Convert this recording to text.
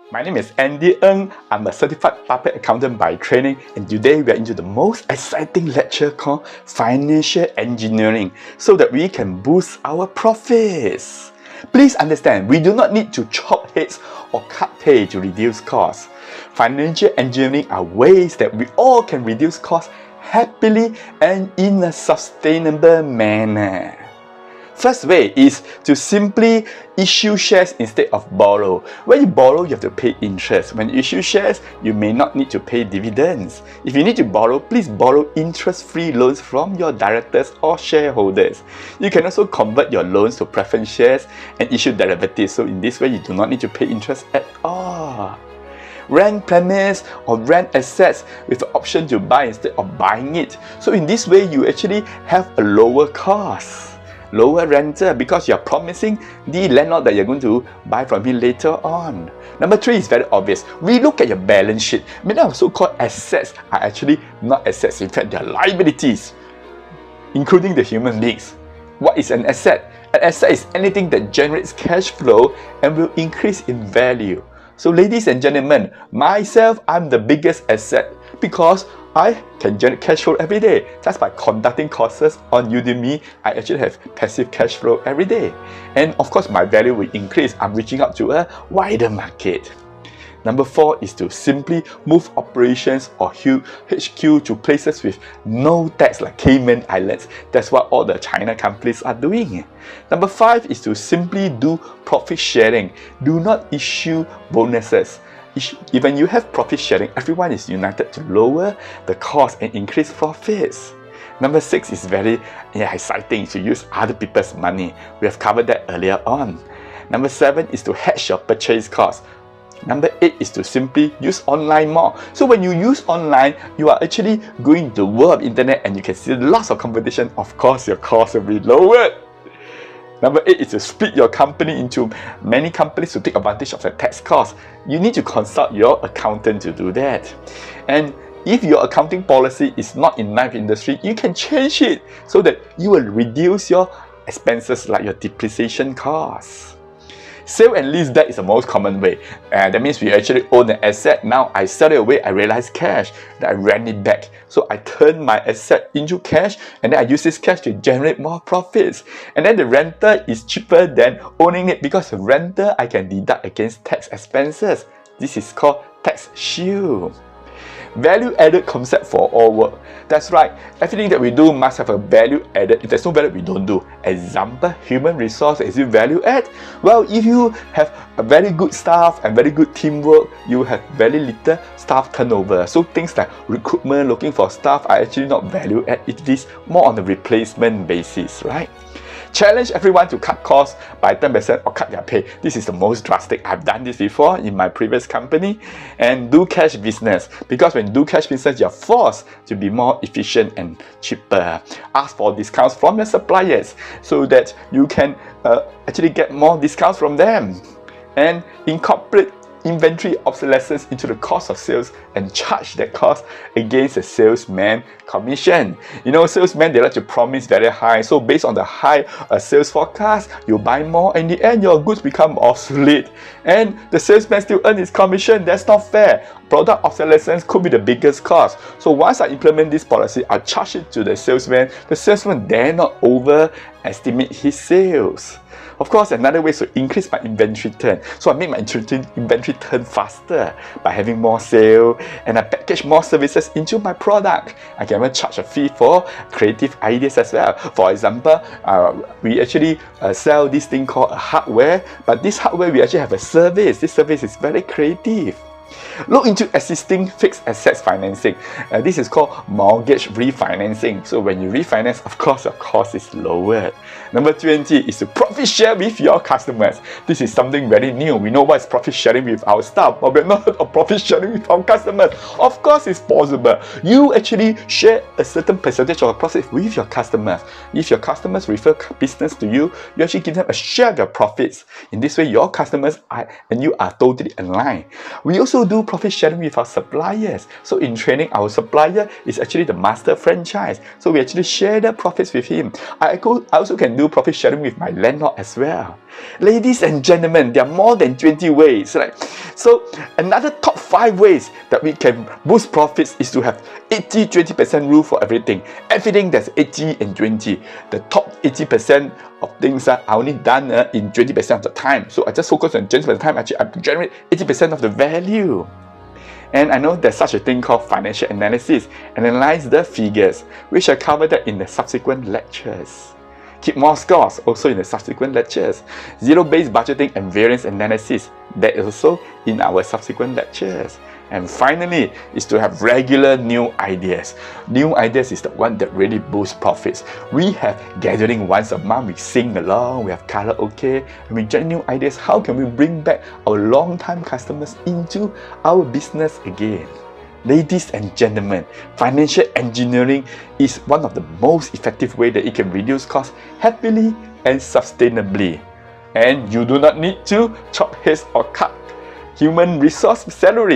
My name is Andy Ng. I'm a certified public accountant by training, and today we are into the most exciting lecture called Financial Engineering so that we can boost our profits. Please understand, we do not need to chop heads or cut pay to reduce costs. Financial engineering are ways that we all can reduce costs happily and in a sustainable manner. First way is to simply issue shares instead of borrow. When you borrow, you have to pay interest. When you issue shares, you may not need to pay dividends. If you need to borrow, please borrow interest-free loans from your directors or shareholders. You can also convert your loans to preference shares and issue derivatives. So in this way, you do not need to pay interest at all. Rent premise or rent assets with the option to buy instead of buying it. So in this way, you actually have a lower cost. Lower rental because you're promising the landlord that you're going to buy from him later on. Number 3 is very obvious. We look at your balance sheet. Many of so-called assets are actually not assets. In fact, they are liabilities, including the human beings. What is an asset? An asset is anything that generates cash flow and will increase in value. So ladies and gentlemen, myself, I'm the biggest asset because I can generate cash flow every day. Just by conducting courses on Udemy, I actually have passive cash flow every day. And of course, my value will increase. I'm reaching out to a wider market. Number 4 is to simply move operations or HQ to places with no tax like Cayman Islands. That's what all the China companies are doing. Number 5 is to simply do profit sharing. Do not issue bonuses. Even you have profit sharing, everyone is united to lower the cost and increase profits. Number 6 is very exciting, to use other people's money. We have covered that earlier on. Number 7 is to hedge your purchase cost. Number 8 is to simply use online more. So when you use online, you are actually going to the world of internet and you can see lots of competition. Of course, your cost will be lowered. Number 8 is to split your company into many companies to take advantage of the tax cost. You need to consult your accountant to do that. And if your accounting policy is not in knife industry, you can change it so that you will reduce your expenses like your depreciation costs. Sale and lease back is the most common way. That means we actually own an asset. Now I sell it away, I realize cash, then I rent it back. So I turn my asset into cash and then I use this cash to generate more profits. And then the rental is cheaper than owning it because the rental I can deduct against tax expenses. This is called tax shield. Value added concept for all work. That's right, everything that we do must have a value added. If there's no value, we don't do. Example, human resource, is it value add? Well, if you have a very good staff and very good teamwork, you have very little staff turnover. So things like recruitment, looking for staff are actually not value add. It is more on a replacement basis, right? Challenge everyone to cut costs by 10% or cut their pay. This is the most drastic. I've done this before in my previous company. And do cash business, because when you do cash business, you're forced to be more efficient and cheaper. Ask for discounts from your suppliers so that you can actually get more discounts from them. And incorporate inventory obsolescence into the cost of sales and charge that cost against the salesman commission. You know, salesmen, they like to promise very high. So based on the high sales forecast, you buy more. In the end, your goods become obsolete. And the salesman still earns his commission. That's not fair. Product obsolescence could be the biggest cost. So once I implement this policy, I charge it to the salesman. The salesman dare not overestimate his sales. Of course, another way is to increase my inventory turn. So I make my inventory turn faster by having more sale, and I package more services into my product. I can even charge a fee for creative ideas as well. For example, we actually sell this thing called a hardware, but this hardware we actually have a service. This service is very creative. Look into existing fixed assets financing. This is called mortgage refinancing. So when you refinance, of course, your cost is lowered. Number 20 is to profit share with your customers. This is something very new. We know what is profit sharing with our staff, but we've not heard of profit sharing with our customers. Of course, it's possible. You actually share a certain percentage of profit with your customers. If your customers refer business to you, you actually give them a share of your profits. In this way, your customers and you are totally aligned. We also also do profit sharing with our suppliers. So in training, our supplier is actually the master franchise. So we actually share the profits with him. I also can do profit sharing with my landlord as well. Ladies and gentlemen, there are more than 20 ways, right? So another top 5 ways that we can boost profits is to have 80-20% rule for everything. Everything that's 80 and 20. The top 80% of things are only done in 20% of the time. So I just focus on 20% of the time. Actually, I generate 80% of the value. And I know there's such a thing called financial analysis. Analyze the figures, which I covered that in the subsequent lectures. Keep more scores, also in the subsequent lectures. Zero-based budgeting and variance analysis, that is also in our subsequent lectures. And finally, is to have regular new ideas. New ideas is the one that really boosts profits. We have gathering once a month, we sing along, we have karaoke, and we generate new ideas. How can we bring back our long-time customers into our business again? Ladies and gentlemen, financial engineering is one of the most effective ways that it can reduce costs happily and sustainably. And you do not need to chop heads or cut human resource salary.